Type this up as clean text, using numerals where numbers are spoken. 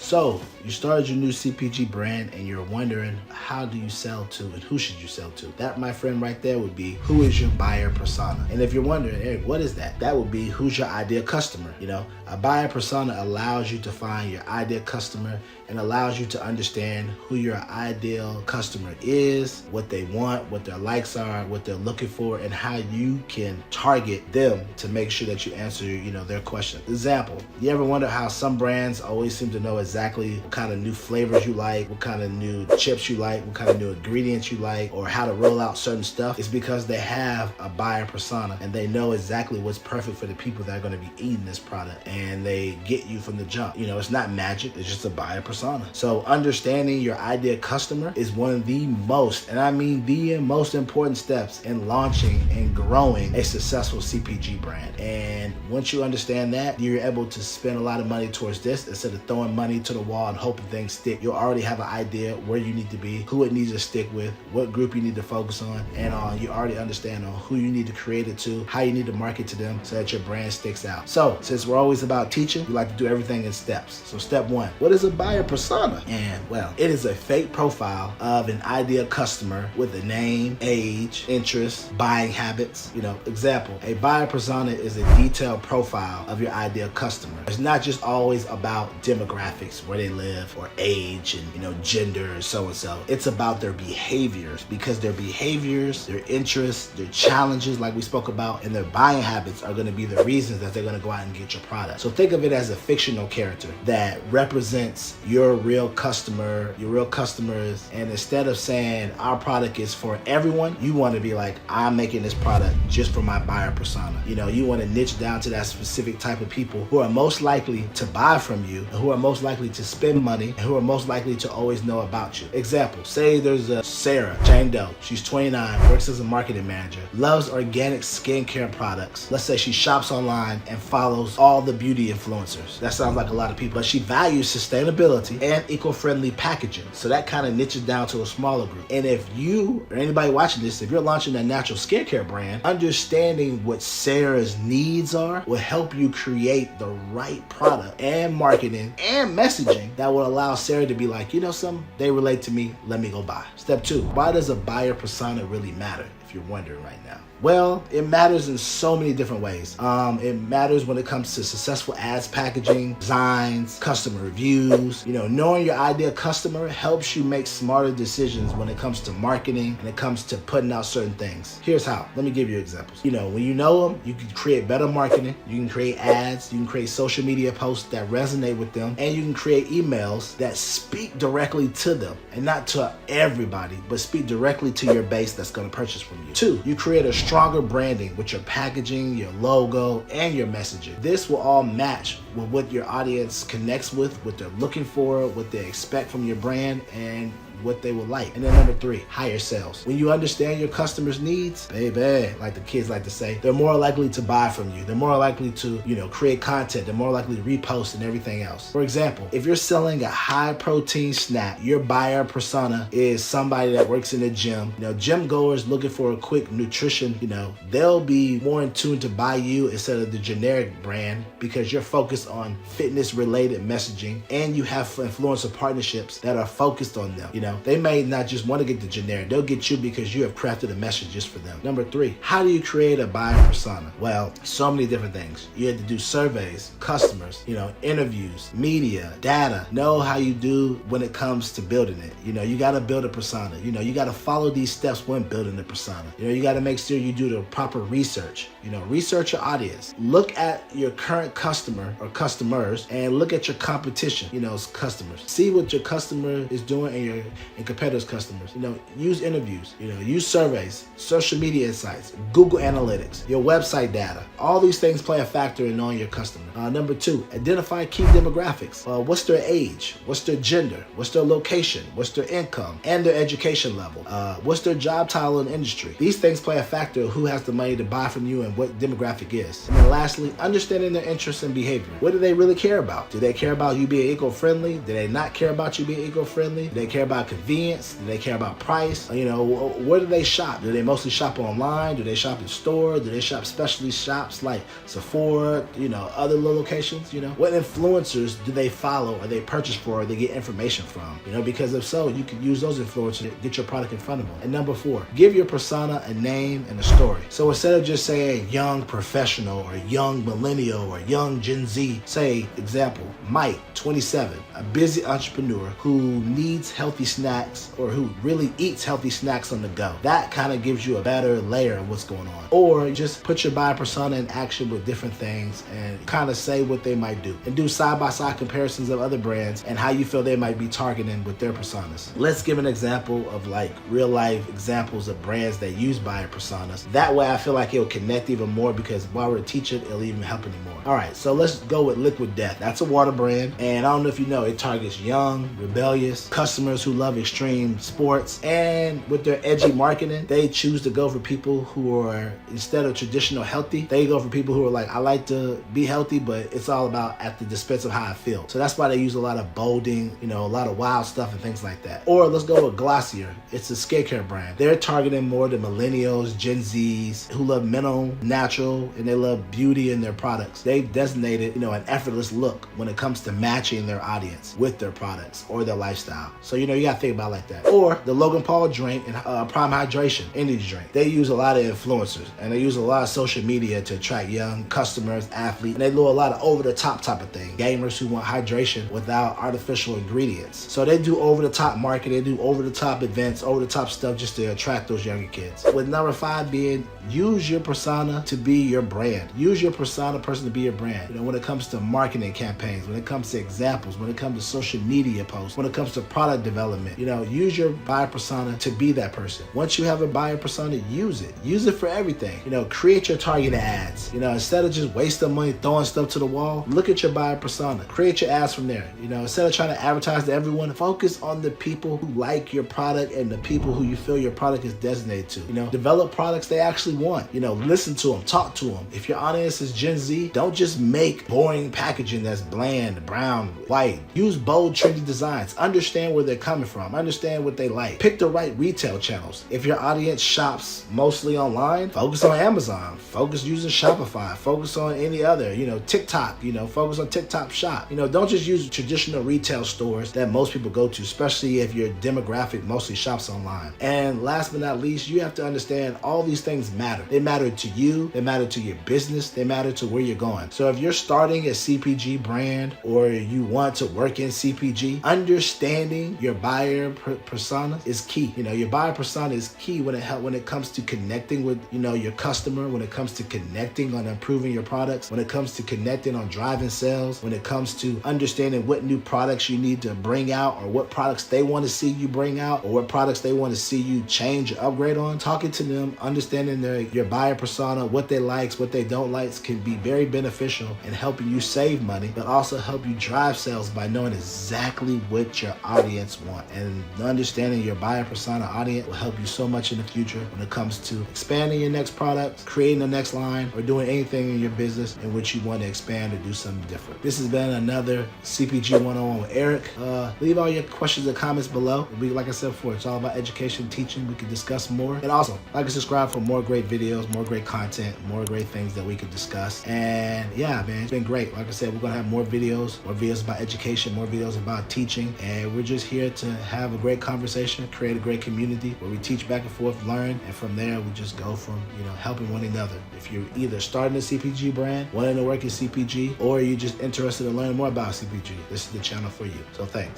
So you started your new CPG brand and you're wondering, how do you sell to and who should you sell to? That, my friend, right there would be, who is your buyer persona? And if you're wondering, Eric, what is that? That would be, who's your ideal customer? A buyer persona allows you to find your ideal customer and allows you to understand who your ideal customer is, what they want, what their likes are, what they're looking for, and how you can target them to make sure that you answer, their question. Example, you ever wonder how some brands always seem to know exactly what kind of new flavors you like, what kind of new chips you like, what kind of new ingredients you like, or how to roll out certain stuff? It's because they have a buyer persona and they know exactly what's perfect for the people that are going to be eating this product, and they get you from the jump. It's not magic, it's just a buyer persona. So understanding your ideal customer is one of the most, and I mean the most important steps in launching and growing a successful CPG brand. And once you understand that, you're able to spend a lot of money towards this instead of throwing money to the wall and hoping things stick. You'll already have an idea where you need to be, who it needs to stick with, what group you need to focus on, and you already understand on who you need to create it to, how you need to market to them so that your brand sticks out. So since we're always about teaching, we like to do everything in steps. So step one, what is a buyer persona? And well, it is a fake profile of an ideal customer with a name, age, interests, buying habits. Example, a buyer persona is a detailed profile of your ideal customer. It's not just always about demographics, where they live, or age, and gender, or so and so. It's about their behaviors, because their behaviors, their interests, their challenges, like we spoke about, and their buying habits are going to be the reasons that they're going to go out and get your product. So think of it as a fictional character that represents your real customer, your real customers. And instead of saying our product is for everyone, you want to be like, I'm making this product just for my buyer persona. You want to niche down to that specific type of people who are most likely to buy from you, and who are most likely to spend money, and who are most likely to always know about you. Example, say there's a Sarah, Jane Doe. She's 29, works as a marketing manager, loves organic skincare products. Let's say she shops online and follows all the beauty influencers. That sounds like a lot of people, but she values sustainability and eco-friendly packaging. So that kind of niches down to a smaller group. And if you, or anybody watching this, if you're launching a natural skincare brand, understanding what Sarah's needs are will help you create the right product and marketing and messaging that will allow Sarah to be like, something, they relate to me, let me go buy. Step two, why does a buyer persona really matter? If you're wondering right now. Well, it matters in so many different ways. It matters when it comes to successful ads, packaging, designs, customer reviews. Knowing your ideal customer helps you make smarter decisions when it comes to marketing and it comes to putting out certain things. Here's how. Let me give you examples. When you know them, you can create better marketing, you can create ads, you can create social media posts that resonate with them, and you can create emails that speak directly to them, and not to everybody, but speak directly to your base that's going to purchase from you. Two, you create a stronger branding with your packaging, your logo, and your messaging. This will all match with what your audience connects with, what they're looking for, what they expect from your brand, and what they will like. And then number three, higher sales. When you understand your customers' needs, baby, like the kids like to say, they're more likely to buy from you. They're more likely to, create content. They're more likely to repost and everything else. For example, if you're selling a high protein snack, your buyer persona is somebody that works in the gym. Gym goers looking for a quick nutrition, they'll be more in tune to buy you instead of the generic brand, because you're focused on fitness related messaging and you have influencer partnerships that are focused on them. They may not just want to get the generic. They'll get you because you have crafted a message just for them. Number three, how do you create a buyer persona? Well, so many different things. You have to do surveys, customers, interviews, media, data. Know how you do when it comes to building it. You got to build a persona. You got to follow these steps when building the persona. You got to make sure you do the proper research. Research your audience. Look at your current customer or customers and look at your competition, customers. See what your customer is doing and competitors' customers. Use interviews, use surveys, social media insights, Google Analytics, your website data. All these things play a factor in knowing your customer. Number two, identify key demographics. What's their age? What's their gender? What's their location? What's their income and their education level? What's their job title in industry? These things play a factor of who has the money to buy from you and what demographic is. And then lastly, understanding their interests and behavior. What do they really care about? Do they care about you being eco-friendly? Do they not care about you being eco-friendly? Do they care about convenience? Do they care about price? You know, where do they shop? Do they mostly shop online? Do they shop in store? Do they shop specialty shops like Sephora, you know, other little locations? You know, what influencers do they follow or they purchase for or they get information from? You know, because if so, you can use those influencers to get your product in front of them. And number 4, give your persona a name and a story. So instead of just saying young professional or young millennial or young Gen Z, say, example, Mike, 27, a busy entrepreneur who needs healthy snacks or who really eats healthy snacks on the go. That kind of gives you a better layer of what's going on. Or just put your buyer persona in action with different things and kind of say what they might do and do side-by-side comparisons of other brands and how you feel they might be targeting with their personas. Let's give an example of like real life examples of brands that use buyer personas. That way I feel like it'll connect even more, because while we're teaching, it'll even help anymore. All right, so let's go with Liquid Death. That's a water brand, and I don't know if you know, it targets young, rebellious customers who love extreme sports, and with their edgy marketing, they choose to go for people who are, instead of traditional healthy, they go for people who are like, I like to be healthy, but it's all about at the expense of how I feel. So that's why they use a lot of bolding, you know, a lot of wild stuff and things like that. Or let's go with Glossier. It's a skincare brand. They're targeting more the millennials, Gen Zs, who love mental, natural, and they love beauty in their products. They've designated, you know, an effortless look when it comes to matching their audience with their products or their lifestyle. So, you know, you gotta think about it like that. Or the Logan Paul drink and Prime Hydration energy drink. They use a lot of influencers and they use a lot of social media to attract young customers, athletes, and they do a lot of over-the-top type of thing. Gamers who want hydration without artificial ingredients. So they do over-the-top marketing, they do over-the-top events, over-the-top stuff just to attract those younger kids. With number 5 being, use your persona to be your brand. Use your persona person to be your brand. You know, when it comes to marketing campaigns, when it comes to examples, when it comes to social media posts, when it comes to product development, you know, use your buyer persona to be that person. Once you have a buyer persona, use it. Use it for everything. You know, create your targeted ads. You know, instead of just wasting money throwing stuff to the wall, look at your buyer persona. Create your ads from there. You know, instead of trying to advertise to everyone, focus on the people who like your product and the people who you feel your product is designated to. You know, develop products they actually want. You know, listen to them, talk to them. If your audience is Gen Z, don't just make boring packaging that's bland, brown, white. Use bold, trendy designs. Understand where they're coming from. Understand what they like. Pick the right retail channels. If your audience shops mostly online, focus on Amazon. Focus using Shopify. Focus on any other, you know, TikTok, you know, focus on TikTok Shop. You know, don't just use traditional retail stores that most people go to, especially if your demographic mostly shops online. And last but not least, you have to understand all these things matter. They matter to you. They matter to your business. They matter to where you're going. So if you're starting a CPG brand or you want to work in CPG, understanding your buyer persona is key. You know, your buyer persona is key when it comes to connecting with, you know, your customer, when it comes to connecting on improving your products, when it comes to connecting on driving sales, when it comes to understanding what new products you need to bring out or what products they want to see you bring out or what products they want to see you change or upgrade on. Talking to them, understanding your buyer persona, what they likes, what they don't like, can be very beneficial in helping you save money, but also help you drive sales by knowing exactly what your audience want. And understanding your buyer persona audience will help you so much in the future when it comes to expanding your next product, creating the next line, or doing anything in your business in which you want to expand or do something different. This has been another CPG 101 with Eric. Leave all your questions and comments below. Like I said before, it's all about education, teaching. We can discuss more. And also, like and subscribe for more great videos, more great content, more great things that we could discuss. And yeah, man, it's been great. Like I said, we're going to have more videos about education, more videos about teaching. And we're just here to have a great conversation, create a great community where we teach back and forth, learn. And from there, we just go from, you know, helping one another. If you're either starting a CPG brand, wanting to work in CPG, or you're just interested in learning more about CPG, this is the channel for you. So thanks.